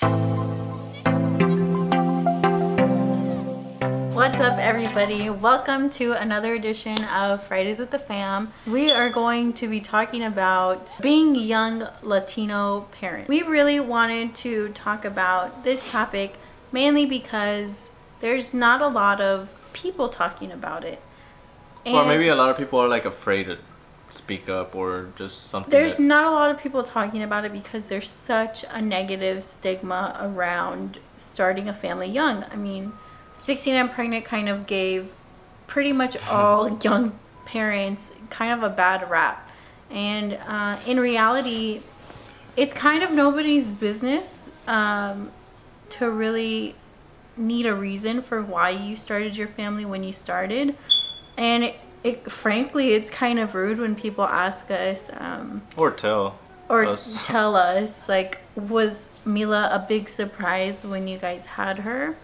What's up, everybody? Welcome to another edition of Fridays with the Fam. We are going to be talking about being young Latino parents. We really wanted to talk about this topic mainly because there's not a lot of people talking about it. Or maybe a lot of people are like afraid to speak up or just something. There's not a lot of people talking about it because there's such a negative stigma around starting a family young. I mean, 16 and pregnant kind of gave pretty much all young parents kind of a bad rap. And in reality, it's kind of nobody's business to really need a reason for why you started your family when you started. And frankly, it's kind of rude when people ask us or tell us, like, was Mila a big surprise when you guys had her?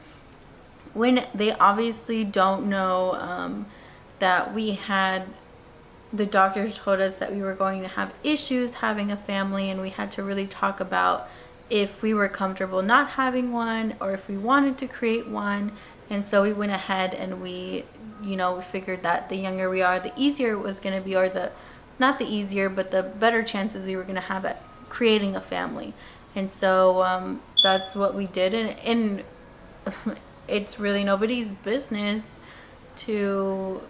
When they obviously don't know that the doctors told us that we were going to have issues having a family, and we had to really talk about if we were comfortable not having one or if we wanted to create one. And so we went ahead and we figured that the younger we are, the easier it was going to be, or not the easier, but the better chances we were going to have at creating a family. And so that's what we did. And it's really nobody's business to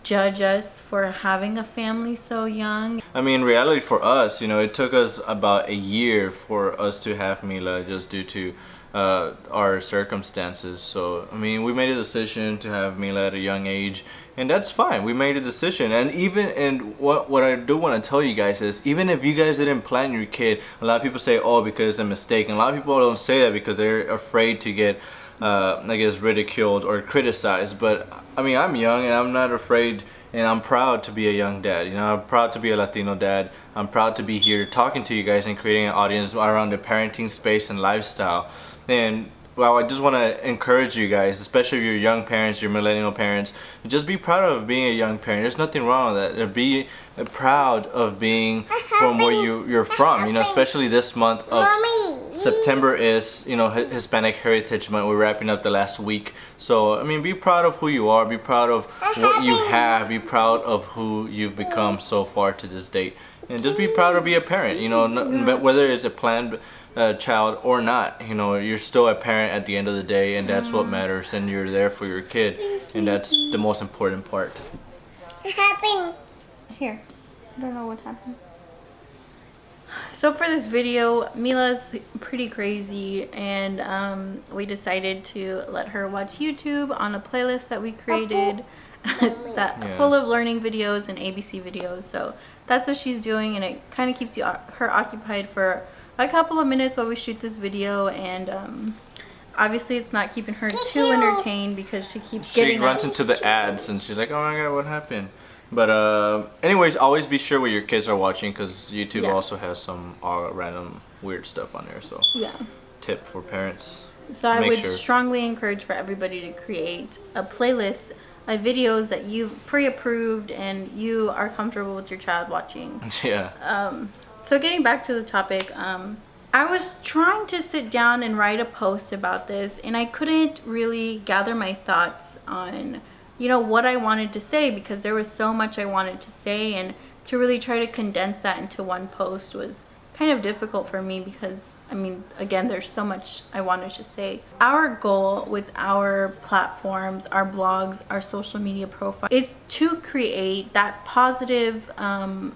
judge us for having a family so young. I mean, in reality for us, it took us about a year for us to have Mila just due to our circumstances. So, I mean, we made a decision to have Mila at a young age, and that's fine. We made a decision. And what I do want to tell you guys is, even if you guys didn't plan your kid, a lot of people say, oh, because it's a mistake. And a lot of people don't say that because they're afraid to get ridiculed or criticized. But I mean, I'm young and I'm not afraid, and I'm proud to be a young dad. I'm proud to be a Latino dad. I'm proud to be here talking to you guys and creating an audience around the parenting space and lifestyle. And well, I just want to encourage you guys, especially if you're young parents, you're millennial parents, just be proud of being a young parent. There's nothing wrong with that. Be proud of being from where you're from. Especially this month of September is, Hispanic Heritage Month. We're wrapping up the last week. So, I mean, be proud of who you are. Be proud of what you have. Be proud of who you've become so far to this date. And just be proud to be a parent. Whether it's a planned child or not, you're still a parent at the end of the day, and that's what matters. And you're there for your kid, and that's the most important part. What happened? Here, I don't know what happened. So for this video, Mila's pretty crazy, and we decided to let her watch YouTube on a playlist that we created full of learning videos and ABC videos. So that's what she's doing, and it kind of keeps her occupied for a couple of minutes while we shoot this video. And obviously it's not keeping her too entertained because she runs into the ads and she's like, oh my god, what happened? But anyways, always be sure what your kids are watching, because YouTube also has some random weird stuff on there. So tip for parents. So I would strongly encourage for everybody to create a playlist of videos that you've pre-approved and you are comfortable with your child watching. So getting back to the topic, I was trying to sit down and write a post about this, and I couldn't really gather my thoughts on what I wanted to say, because there was so much I wanted to say, and to really try to condense that into one post was kind of difficult for me because, I mean, again, there's so much I wanted to say. Our goal with our platforms, our blogs, our social media profile is to create that positive, a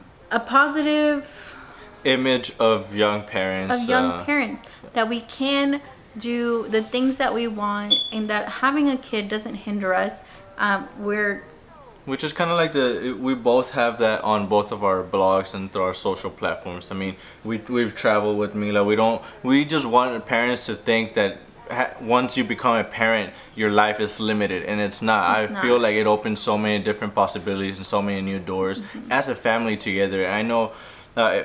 positive image of young parents. That we can do the things that we want, and that having a kid doesn't hinder us. Which is kind of like we both have that on both of our blogs and through our social platforms. I mean, we've traveled with Mila. We just want parents to think that once you become a parent, your life is limited, and it's not. I feel like it opens so many different possibilities and so many new doors as a family together. I know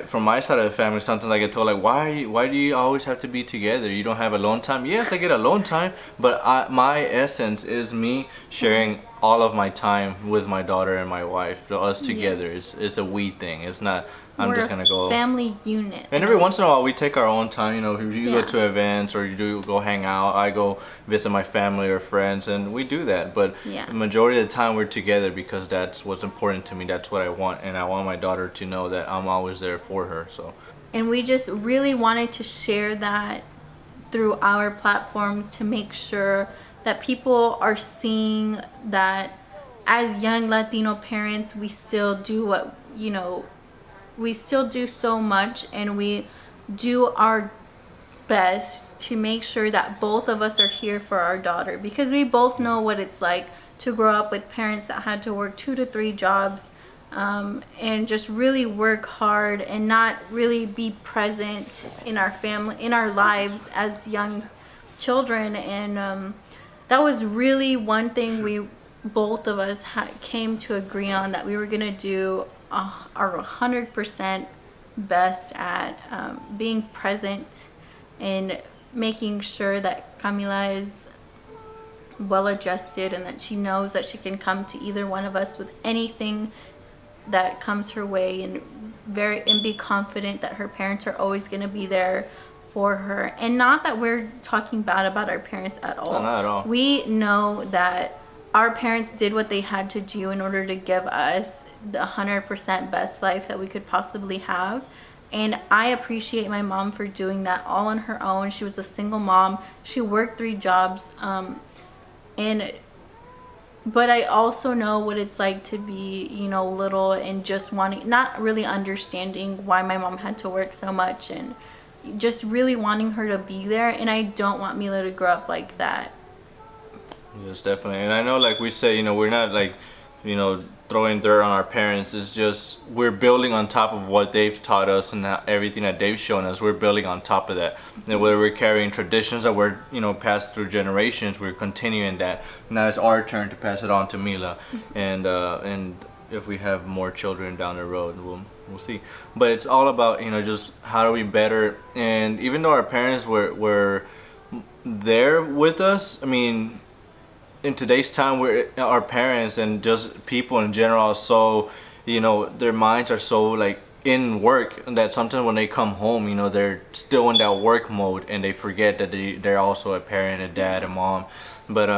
from my side of the family, sometimes I get told, like, why do you always have to be together? You don't have alone time? Yes, I get alone time, but my essence is me sharing all of my time with my daughter and my wife, us together. Yeah. It's a we thing. It's not. I'm We're just a gonna go. family unit. And every once in a while, we take our own time. You know, if you go Yeah. to events or you do go hang out, I go visit my family or friends, and we do that. But Yeah. the majority of the time, we're together because that's what's important to me. That's what I want, and I want my daughter to know that I'm always there for her. So. And we just really wanted to share that through our platforms to make sure that people are seeing that as young Latino parents, we still do what, we still do so much, and we do our best to make sure that both of us are here for our daughter, because we both know what it's like to grow up with parents that had to work 2 to 3 jobs, and just really work hard and not really be present in our family, in our lives as young children. And that was really one thing we both of us came to agree on, that we were going to do our 100% best at being present and making sure that Camila is well adjusted and that she knows that she can come to either one of us with anything that comes her way, and be confident that her parents are always going to be there for her. And not that we're talking bad about our parents at all. No, not at all. We know that our parents did what they had to do in order to give us the 100% best life that we could possibly have. And I appreciate my mom for doing that all on her own. She was a single mom. She worked 3 jobs. But I also know what it's like to be, little and just not really understanding why my mom had to work so much, and just really wanting her to be there. And I don't want Mila to grow up like that. Yes, definitely. And I know, like we say, we're not like, throwing dirt on our parents. It's just we're building on top of what they've taught us and everything that they've shown us. We're building on top of that. And whether we're carrying traditions that were, passed through generations, we're continuing that. Now it's our turn to pass it on to Mila. And if we have more children down the road, we'll see. But it's all about, just how do we better. And even though our parents were there with us, I mean, in today's time, where our parents and just people in general are so, their minds are so like in work, that sometimes when they come home, they're still in that work mode, and they forget that they're also a parent, a dad, a mom. But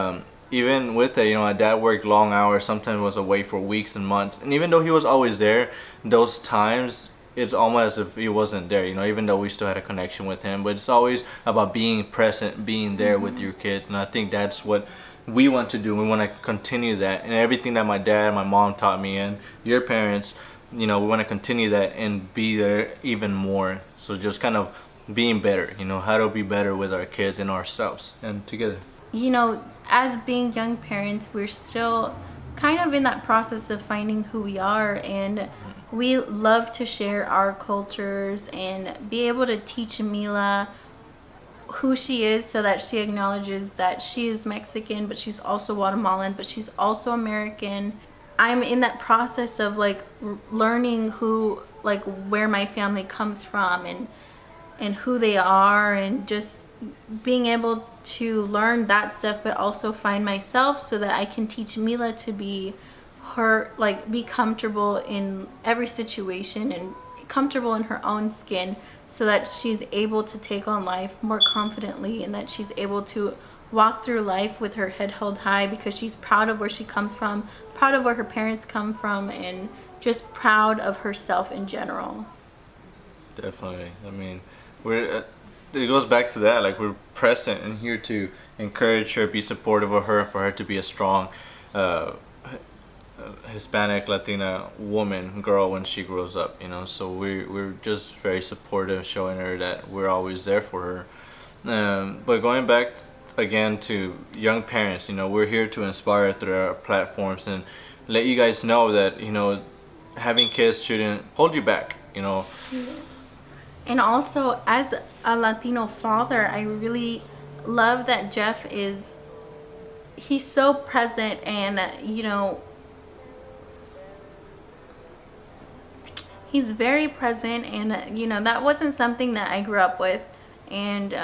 even with that, my dad worked long hours, sometimes was away for weeks and months, and even though he was always there, those times it's almost as if he wasn't there, even though we still had a connection with him. But it's always about being present, being there with your kids, and I think that's what we want to do. We want to continue that, and everything that my dad and my mom taught me, and your parents, we want to continue that and be there even more. So just kind of being better, how to be better with our kids and ourselves and together. As being young parents, we're still kind of in that process of finding who we are, and we love to share our cultures and be able to teach Mila who she is, so that she acknowledges that she is Mexican, but she's also Guatemalan, but she's also American. I'm in that process of learning where my family comes from, and who they are, and just being able to learn that stuff, but also find myself so that I can teach Mila to be be comfortable in every situation and comfortable in her own skin, so that she's able to take on life more confidently, and that she's able to walk through life with her head held high, because she's proud of where she comes from, proud of where her parents come from, and just proud of herself in general. Definitely. I mean, it goes back to that, we're present and here to encourage her, be supportive of her, for her to be a strong Hispanic Latina girl when she grows up, so we're just very supportive, showing her that we're always there for her. But going back again to young parents, we're here to inspire through our platforms and let you guys know that having kids shouldn't hold you back. And also, as a Latino father, I really love that Jeff he's so present, and he's very present, and that wasn't something that I grew up with, and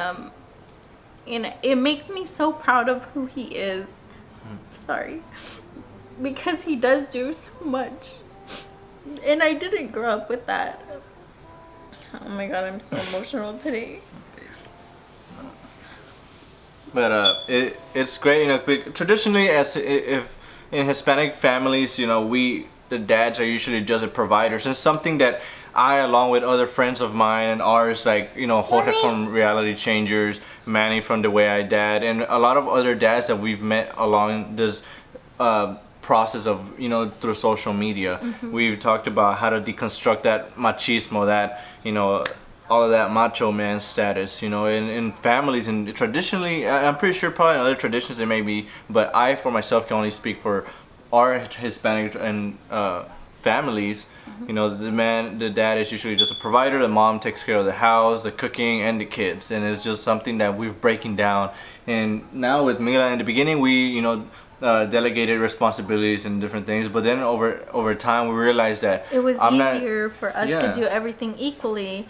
it makes me so proud of who he is. Sorry. because he does do so much. And I didn't grow up with that. Oh my god, I'm so emotional today. But it's great, you know. Traditionally, as if in Hispanic families, you know, the dads are usually just providers, and something that I, along with other friends of mine and ours, like, you know, Jorge from Reality Changers, Manny from The Way I Dad, and a lot of other dads that we've met along this process of, you know, through social media. We've talked about how to deconstruct that machismo, that, you know, all of that macho man status, you know, in families. And traditionally, I'm pretty sure probably in other traditions it may be, but I for myself can only speak for our Hispanic and families. You know, the dad is usually just a provider, the mom takes care of the house, the cooking, and the kids, and it's just something that we've breaking down. And now with Mila, in the beginning, we, you know, delegated responsibilities and different things, but then over time we realized that It was I'm not easier for us Yeah. to do everything equally.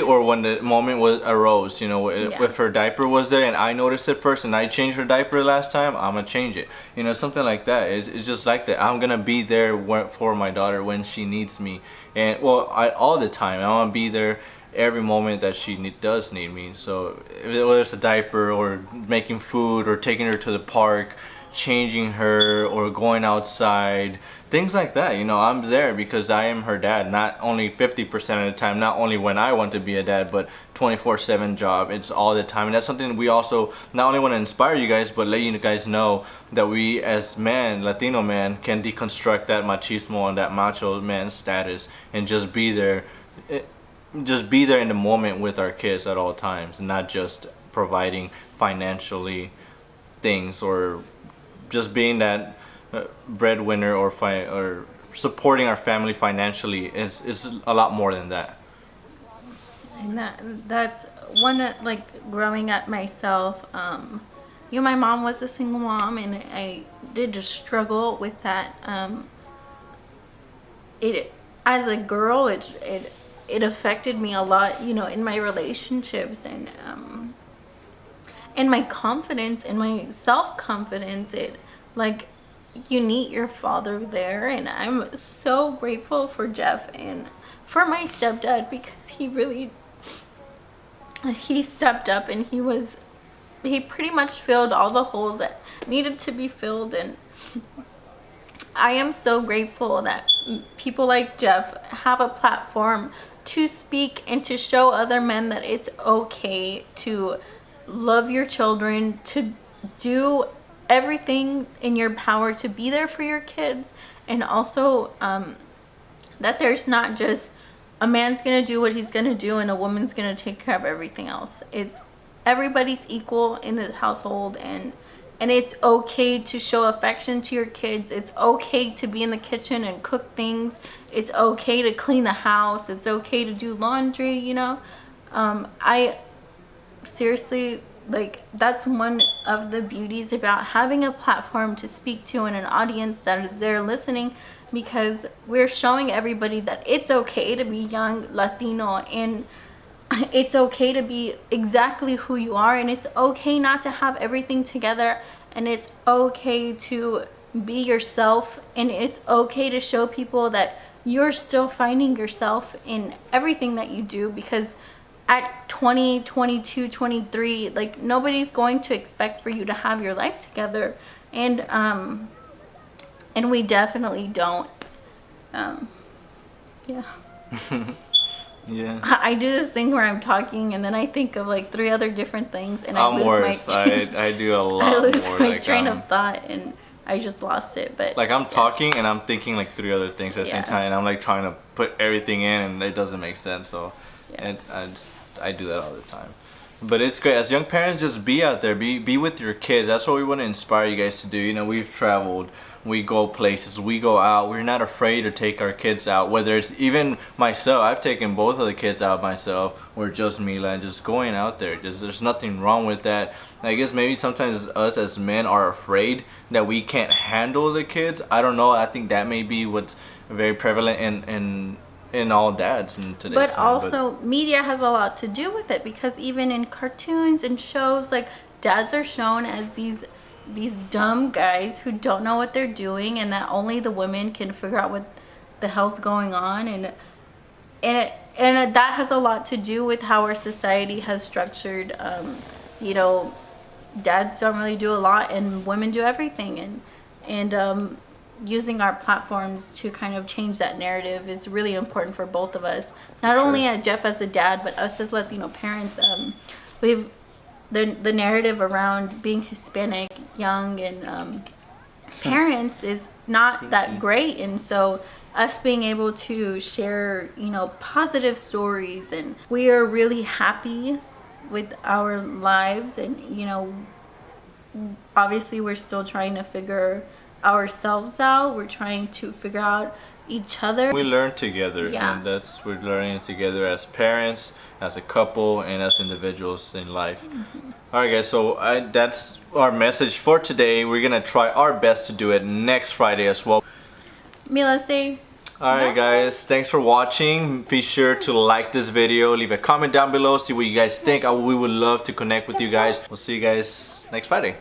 Or when the moment arose, you know, Yeah. if her diaper was there and I noticed it first and I changed her diaper last time, I'm gonna change it, you know, something like that. It's just like that. I'm gonna be there for my daughter when she needs me, and well, all the time I want to be there every moment that she does need me. So whether it's a diaper or making food or taking her to the park, changing her, or going outside, things like that, you know, I'm there because I am her dad, not only 50% of the time, not only when I want to be a dad, but 24/7 job. It's all the time. And that's something we also not only want to inspire you guys, but let you guys know that we as men, Latino men, can deconstruct that machismo and that macho man status and just be there in the moment with our kids at all times, not just providing financially things or just being that breadwinner or supporting our family financially. Is a lot more than that. And that's one of, like, growing up myself, you know, my mom was a single mom, and I did just struggle with that. It as a girl, it affected me a lot, you know, in my relationships, and my confidence and my self-confidence. It, like, you need your father there, and I'm so grateful for Jeff and for my stepdad, because he stepped up, and he pretty much filled all the holes that needed to be filled. And I am so grateful that people like Jeff have a platform to speak and to show other men that it's okay to love your children, to do everything in your power to be there for your kids, and also that there's not just a man's gonna do what he's gonna do and a woman's gonna take care of everything else. It's everybody's equal in the household, and it's okay to show affection to your kids. It's okay to be in the kitchen and cook things. It's okay to clean the house. It's okay to do laundry, you know. I seriously, like, that's one of the beauties about having a platform to speak to and an audience that is there listening, because we're showing everybody that it's okay to be young Latino, and it's okay to be exactly who you are, and it's okay not to have everything together, and it's okay to be yourself, and it's okay to show people that you're still finding yourself in everything that you do, because at 20, 22, 23, like, nobody's going to expect for you to have your life together, and we definitely don't. Yeah. Yeah. I do this thing where I'm talking and then I think of like 3 other different things, and I'm I lose worse. I do a lot I lose more. my Like, train of thought, and I just lost it. But like, I'm yes. talking and I'm thinking like 3 other things at the same Yeah. time, and I'm like trying to put everything in, and it doesn't make sense. So, Yeah. and I do that all the time. But it's great as young parents. Just be out there, be with your kids. That's what we want to inspire you guys to do. You know, we've traveled, we go places, we go out. We're not afraid to take our kids out. Whether it's even myself, I've taken both of the kids out myself, or just Mila, and just going out there. Just, there's nothing wrong with that. I guess maybe sometimes us as men are afraid that we can't handle the kids. I don't know. I think that may be what's very prevalent in all dads in today's But time. also, media has a lot to do with it, because even in cartoons and shows, like, dads are shown as these these dumb guys who don't know what they're doing, and that only the women can figure out what the hell's going on. And that has a lot to do with how our society has structured. You know, dads don't really do a lot and women do everything, and using our platforms to kind of change that narrative is really important for both of us, not only Jeff as a dad, but us as Latino parents. We've the narrative around being Hispanic, young, and parents is not that great, and so us being able to share, you know, positive stories, and we are really happy with our lives. And you know, obviously we're still trying to figure ourselves out. We're trying to figure out each other. We learn together, and we're learning together as parents, as a couple, and as individuals in life. All right, guys, so that's our message for today. We're gonna try our best to do it next Friday as well. Mila, say alright guys, thanks for watching. Be sure to like this video, leave a comment down below, see what you guys think. We would love to connect with you guys. We'll see you guys next Friday.